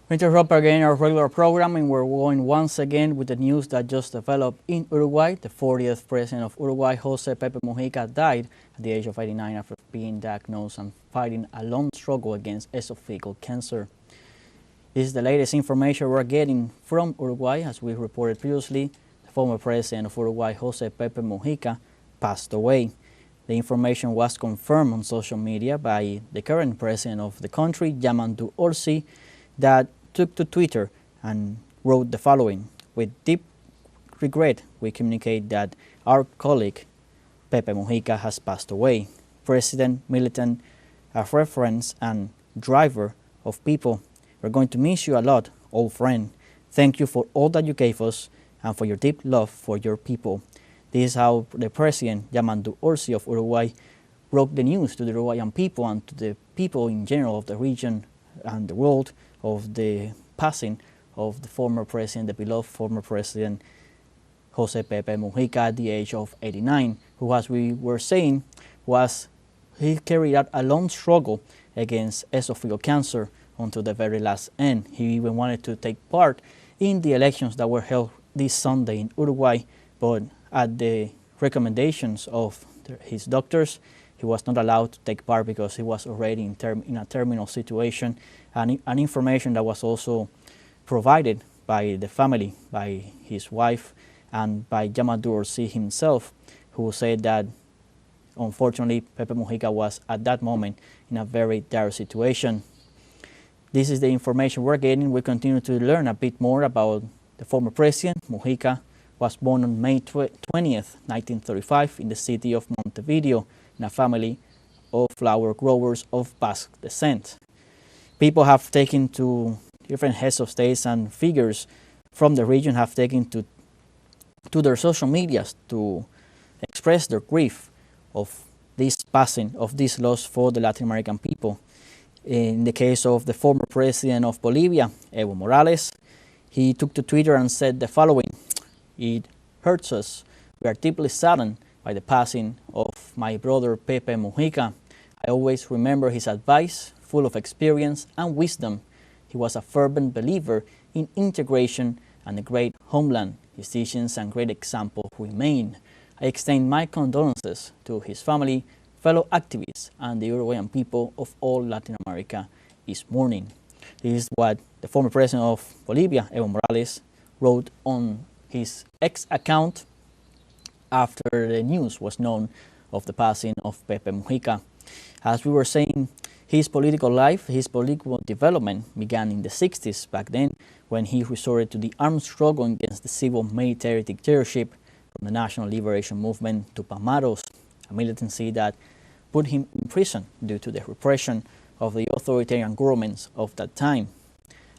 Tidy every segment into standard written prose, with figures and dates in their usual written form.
We interrupt again our regular programming. We're going once again with the news that just developed in Uruguay. The 40th president of Uruguay, José Pepe Mujica, died at the age of 89 after being diagnosed and fighting a long struggle against esophageal cancer. This is the latest information we're getting from Uruguay. As we reported previously, the former president of Uruguay, José Pepe Mujica, passed away. The information was confirmed on social media by the current president of the country, Yamandu Orsi, that took to Twitter and wrote the following: "With deep regret, we communicate that our colleague Pepe Mujica has passed away. President, militant, a reference and driver of people. We're going to miss you a lot, old friend. Thank you for all that you gave us and for your deep love for your people." This is how the president, Yamandu Orsi of Uruguay, broke the news to the Uruguayan people and to the people in general of the region and the world of the passing of the former president, the beloved former president, José Pepe Mujica, at the age of 89, who, as we were saying, he carried out a long struggle against esophageal cancer until the very last end. He even wanted to take part in the elections that were held this Sunday in Uruguay, but at the recommendations of his doctors, he was not allowed to take part because he was already in a terminal situation, and an information that was also provided by the family, by his wife, and by Yamandu Orsi himself, who said that unfortunately Pepe Mujica was at that moment in a very dire situation. This is the information we're getting. We continue to learn a bit more about the former president. Mujica was born on May 20th, 1935 in the city of Montevideo in a family of flower growers of Basque descent. People have taken to different heads of states and figures from the region have taken to their social medias to express their grief of this passing, of this loss for the Latin American people. In the case of the former president of Bolivia, Evo Morales, he took to Twitter and said the following: "It hurts us. We are deeply saddened by the passing of my brother Pepe Mujica. I always remember his advice, full of experience and wisdom. He was a fervent believer in integration and a great homeland. His teachings and great example remain. I extend my condolences to his family, fellow activists, and the Uruguayan people of all Latin America is mourning." This is what the former president of Bolivia, Evo Morales, wrote on his X account after the news was known of the passing of Pepe Mujica. As we were saying, his political life, his political development began in the 60s, back then, when he resorted to the armed struggle against the civil military dictatorship from the National Liberation Movement to Pamaros, a militancy that put him in prison due to the repression of the authoritarian governments of that time.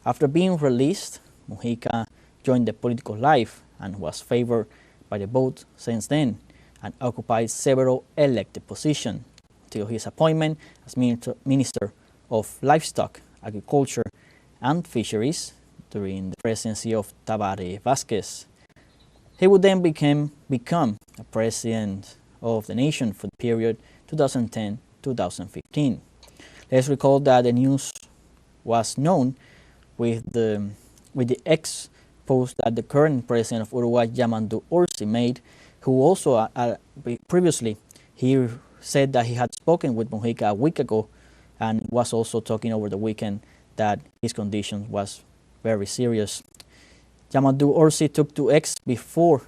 After being released, Mujica joined the political life and was favored by the vote since then and occupied several elected positions till his appointment as Minister of Livestock, Agriculture and Fisheries during the presidency of Tabaré Vázquez. He would then become a president of the nation for the period 2010-2015. Let's recall that the news was known with the X post that the current president of Uruguay, Yamandu Orsi, made, who also previously he said that he had spoken with Mujica a week ago and was also talking over the weekend that his condition was very serious. Yamandu Orsi took to X before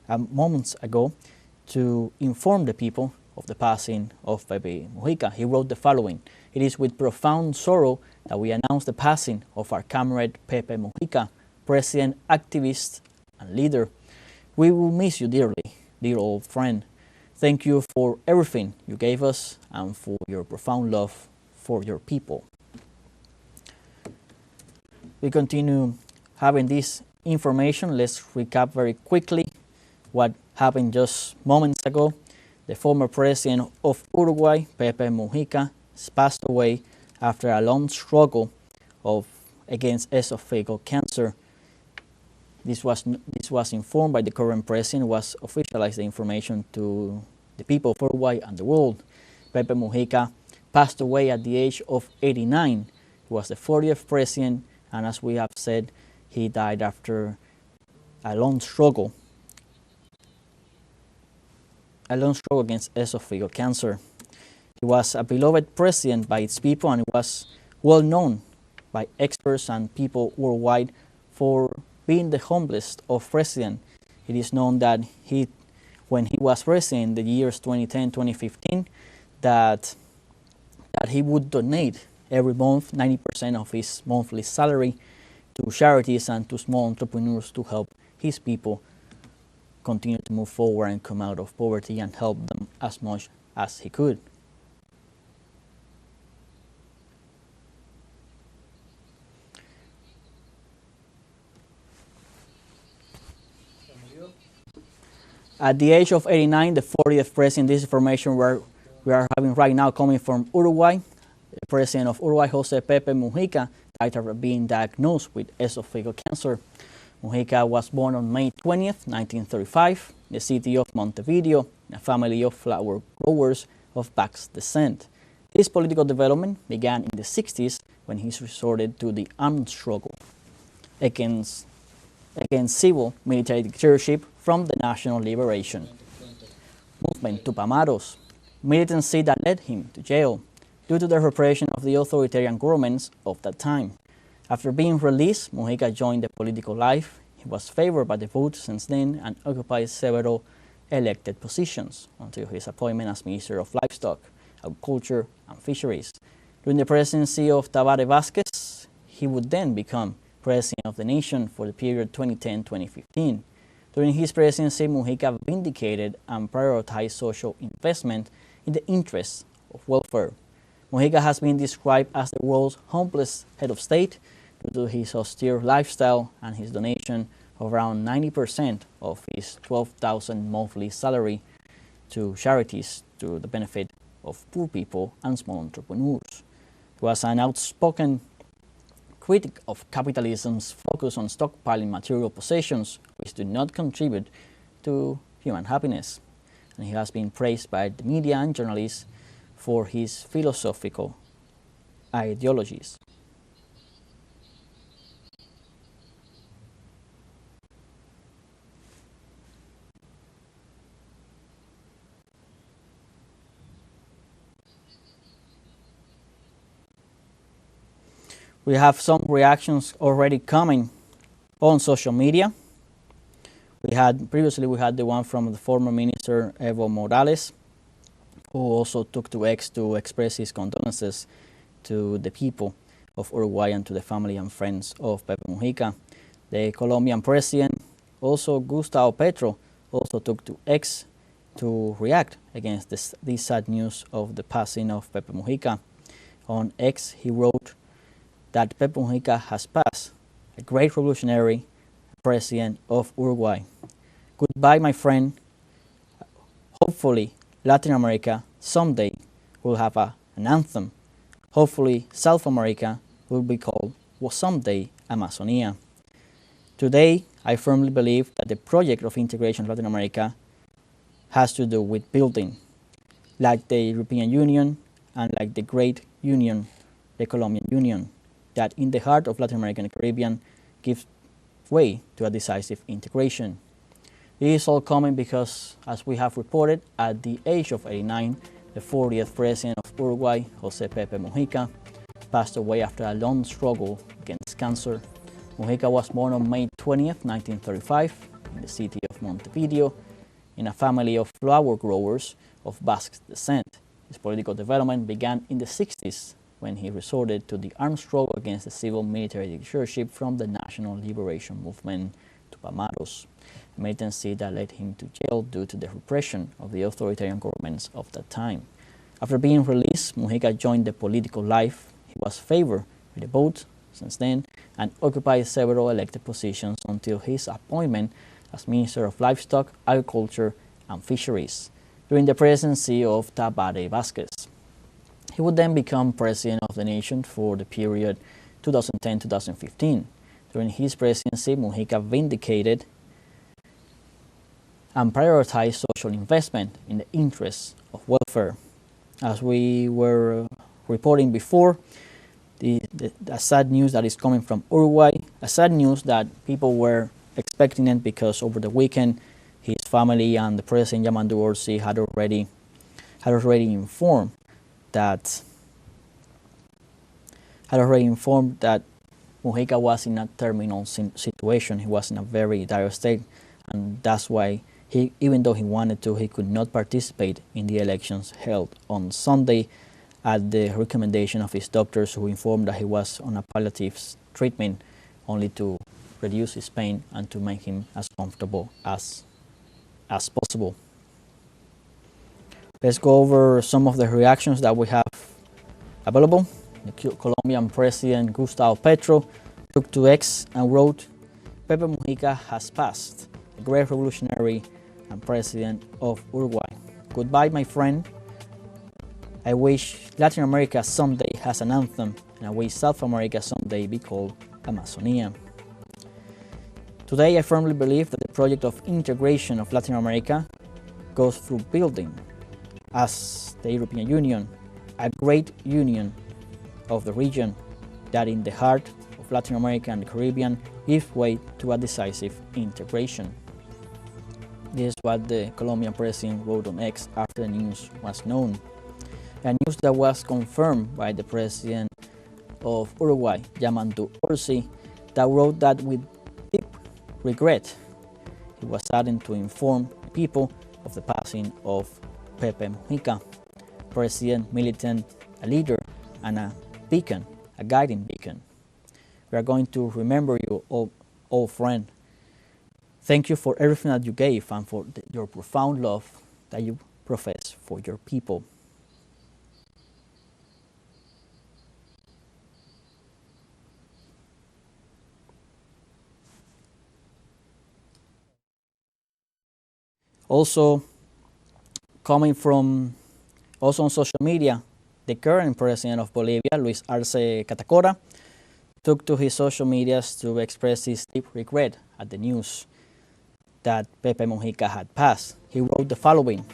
moments ago to inform the people of the passing of Pepe Mujica. He wrote the following: "It is with profound sorrow that we announce the passing of our comrade Pepe Mujica, president, activist, and leader. We will miss you dearly, dear old friend. Thank you for everything you gave us and for your profound love for your people." We continue having this information. Let's recap very quickly what happened just moments ago. The former president of Uruguay, Pepe Mujica, passed away after a long struggle against esophageal cancer. This was informed by the current president, was officialized the information to the people of Uruguay and the world. Pepe Mujica passed away at the age of 89. He was the 40th president and as we have said, he died after a long struggle against esophageal cancer. He was a beloved president by its people, and he was well known by experts and people worldwide for being the humblest of presidents. It is known that when he was president in the years 2010, 2015, that he would donate every month 90% of his monthly salary to charities and to small entrepreneurs to help his people continue to move forward and come out of poverty and help them as much as he could. At the age of 89, the 40th president, this information we are having right now coming from Uruguay. The president of Uruguay, José Pepe Mujica, died after being diagnosed with esophageal cancer. Mujica was born on May 20th, 1935, in the city of Montevideo, in a family of flower growers of Basque descent. His political development began in the 60s when he resorted to the armed struggle against civil military dictatorship from the National Liberation Movement Tupamaros, militancy that led him to jail due to the repression of the authoritarian governments of that time. After being released, Mujica joined the political life. He was favored by the vote since then and occupied several elected positions until his appointment as Minister of Livestock, Agriculture and Fisheries. During the presidency of Tabaré Vázquez, he would then become President of the nation for the period 2010-2015. During his presidency, Mujica vindicated and prioritized social investment in the interests of welfare. Mujica has been described as the world's humblest head of state due to his austere lifestyle and his donation of around 90% of his 12,000 monthly salary to charities to the benefit of poor people and small entrepreneurs. He was an outspoken critic of capitalism's focus on stockpiling material possessions which do not contribute to human happiness. And he has been praised by the media and journalists for his philosophical ideologies. We have some reactions already coming on social media. Previously we had the one from the former minister Evo Morales, who also took to X to express his condolences to the people of Uruguay and to the family and friends of Pepe Mujica. The Colombian president, also Gustavo Petro, also took to X to react against this sad news of the passing of Pepe Mujica. On X, he wrote that Pepe Mujica has passed, a great revolutionary president of Uruguay. Goodbye, my friend. Hopefully, Latin America someday will have an anthem. Hopefully, South America will be called someday Amazonia. Today, I firmly believe that the project of integration of Latin America has to do with building, like the European Union and like the great union, the Colombian Union, that in the heart of Latin America and the Caribbean gives way to a decisive integration. This is all coming because, as we have reported, at the age of 89, the 40th president of Uruguay, José Pepe Mujica, passed away after a long struggle against cancer. Mujica was born on May 20th, 1935, in the city of Montevideo, in a family of flower growers of Basque descent. His political development began in the 60s when he resorted to the armed struggle against the civil military dictatorship from the National Liberation Movement Tupamaros, a militancy that led him to jail due to the repression of the authoritarian governments of that time. After being released, Mujica joined the political life. He was favored with the vote since then and occupied several elected positions until his appointment as Minister of Livestock, Agriculture and Fisheries during the presidency of Tabaré Vázquez. He would then become president of the nation for the period 2010-2015. During his presidency, Mujica vindicated and prioritized social investment in the interests of welfare. As we were reporting before, the sad news that is coming from Uruguay, a sad news that people were expecting it because over the weekend his family and the president Yamandu Orsi had already informed that Mujica was in a terminal situation. He was in a very dire state, and that's why even though he wanted to, he could not participate in the elections held on Sunday at the recommendation of his doctors, who informed that he was on a palliative treatment only to reduce his pain and to make him as comfortable as possible. Let's go over some of the reactions that we have available. The Colombian President Gustavo Petro took to X and wrote, "Pepe Mujica has passed, a great revolutionary and president of Uruguay. Goodbye, my friend. I wish Latin America someday has an anthem, and I wish South America someday be called Amazonia. Today, I firmly believe that the project of integration of Latin America goes through building, as the European Union, a great union of the region that in the heart of Latin America and the Caribbean gives way to a decisive integration." This is what the Colombian president wrote on X after the news was known. A news that was confirmed by the president of Uruguay, Yamandu Orsi, that wrote that with deep regret, he was saddened to inform people of the passing of Pepe Mujica, president, militant, a leader, and a beacon, a guiding beacon. We are going to remember you, old friend. Thank you for everything that you gave and for your profound love that you profess for your people. Also on social media, the current president of Bolivia, Luis Arce Catacora, took to his social medias to express his deep regret at the news that Pepe Mujica had passed. He wrote the following: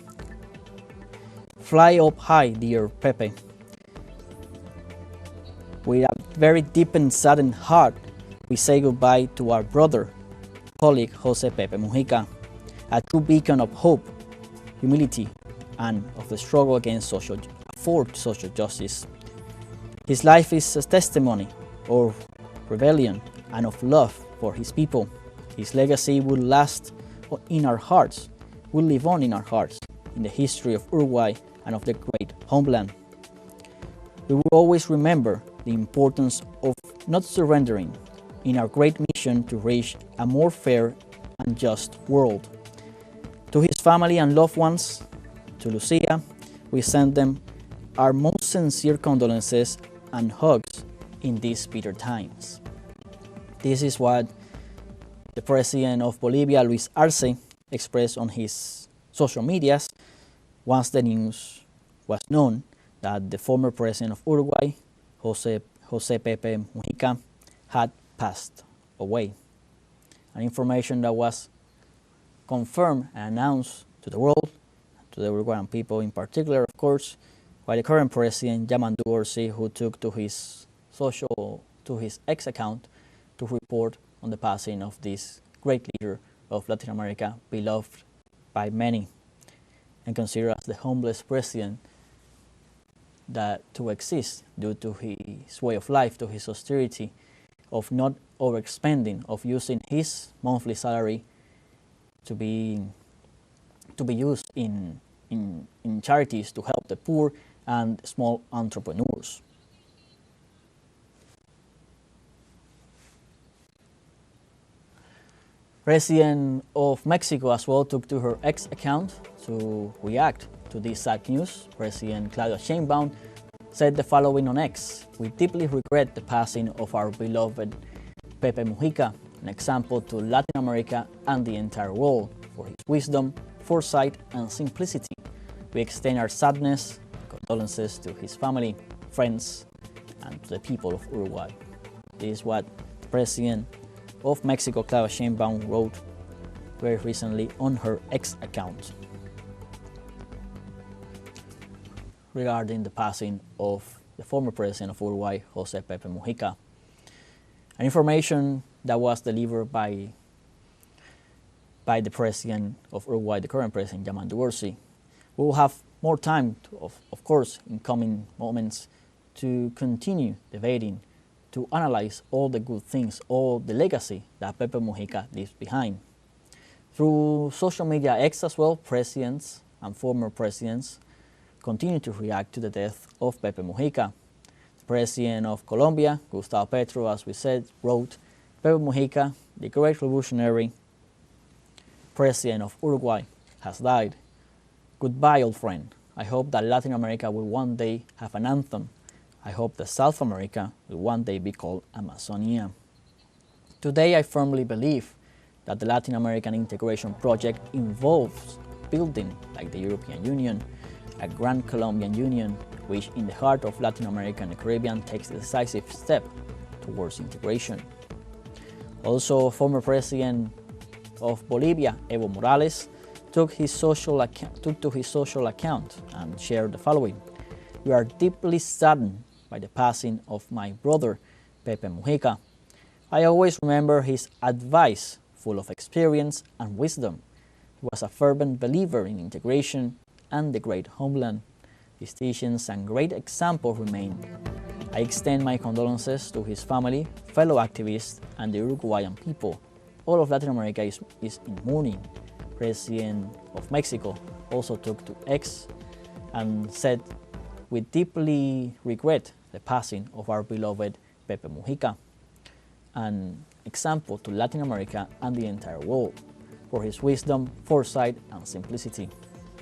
"Fly up high, dear Pepe. With a very deep and saddened heart, we say goodbye to our brother, colleague José Pepe Mujica, a true beacon of hope, humility, and of the struggle for social justice. His life is a testimony of rebellion and of love for his people. His legacy will last in our hearts, will live on in our hearts, in the history of Uruguay and of the great homeland. We will always remember the importance of not surrendering in our great mission to reach a more fair and just world. To his family and loved ones, to Lucia, we send them our most sincere condolences and hugs in these bitter times." This is what the president of Bolivia, Luis Arce, expressed on his social medias once the news was known that the former president of Uruguay, José Pepe Mujica, had passed away. An information that was confirmed and announced to the world, to the Uruguayan people in particular, of course, by the current president, Yamandu Orsi, who took to his X account to report on the passing of this great leader of Latin America, beloved by many, and considered as the humblest president that to exist due to his way of life, to his austerity, of not overspending, of using his monthly salary to be used in charities to help the poor and small entrepreneurs. President of Mexico as well took to her X account to react to this sad news. President Claudia Sheinbaum said the following on X: "We deeply regret the passing of our beloved Pepe Mujica, an example to Latin America and the entire world for his wisdom, foresight, and simplicity. We extend our sadness and condolences to his family, friends, and to the people of Uruguay." This is what the President of Mexico, Claudia Sheinbaum, wrote very recently on her X account regarding the passing of the former president of Uruguay, José Pepe Mujica. An information that was delivered by the president of Uruguay, the current president, José. We will have more time, of course, in coming moments to continue debating, to analyze all the good things, all the legacy that Pepe Mujica leaves behind. Through social media X as well, presidents and former presidents continue to react to the death of Pepe Mujica. The president of Colombia, Gustavo Petro, as we said, wrote, "Pepe Mujica, the great revolutionary president of Uruguay, has died. Goodbye, old friend. I hope that Latin America will one day have an anthem. I hope that South America will one day be called Amazonia." Today, I firmly believe that the Latin American integration project involves building, like the European Union, a grand Colombian Union, which in the heart of Latin America and the Caribbean takes a decisive step towards integration. Also, former president of Bolivia, Evo Morales, took to his social account and shared the following: "We are deeply saddened by the passing of my brother, Pepe Mujica. I always remember his advice, full of experience and wisdom. He was a fervent believer in integration and the great homeland. His teachings and great example remain. I extend my condolences to his family, fellow activists, and the Uruguayan people. All of Latin America is in mourning." President of Mexico also took to X and said, "We deeply regret the passing of our beloved Pepe Mujica, an example to Latin America and the entire world for his wisdom, foresight, and simplicity.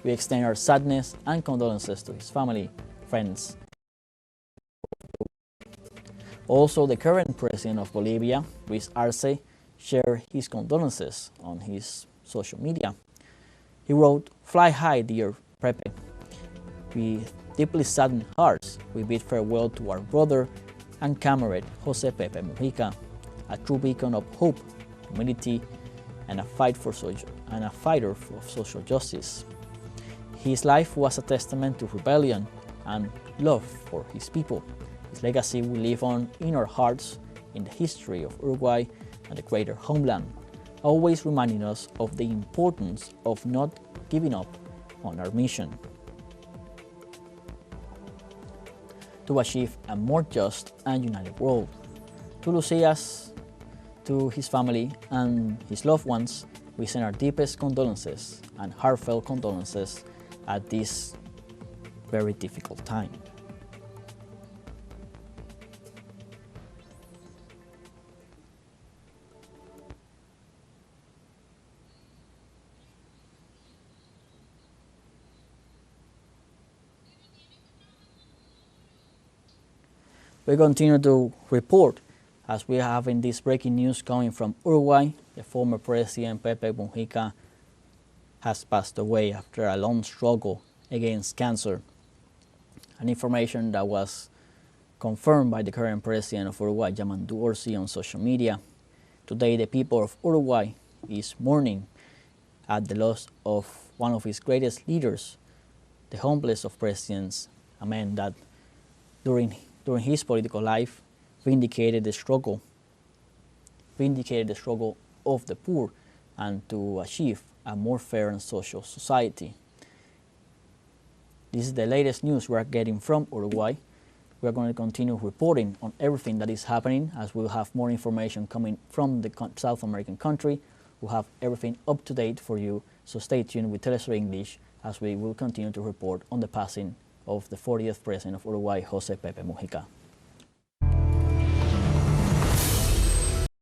We extend our sadness and condolences to his family, friends." Also, the current president of Bolivia, Luis Arce, shared his condolences on his social media. He wrote, "Fly high, dear Pepe. With deeply saddened hearts, we bid farewell to our brother and comrade José Pepe Mujica, a true beacon of hope, humility, and a fighter of social justice. His life was a testament to rebellion and love for his people. His legacy will live on in our hearts, in the history of Uruguay and the greater homeland, always reminding us of the importance of not giving up on our mission to achieve a more just and united world. To Lucias, to his family and his loved ones, we send our deepest condolences and heartfelt condolences at this very difficult time." We continue to report as we have in this breaking news coming from Uruguay. The former president Pepe Mujica has passed away after a long struggle against cancer. An information that was confirmed by the current president of Uruguay, José, on social media. Today, the people of Uruguay is mourning at the loss of one of its greatest leaders, the humblest of presidents, a man that during his political life vindicated the struggle of the poor and to achieve a more fair and social society. This is the latest news we are getting from Uruguay. We are going to continue reporting on everything that is happening as we'll have more information coming from the South American country. We'll have everything up to date for you, so stay tuned with TeleSUR English as we will continue to report on the passing of the 40th president of Uruguay, José Pepe Mujica.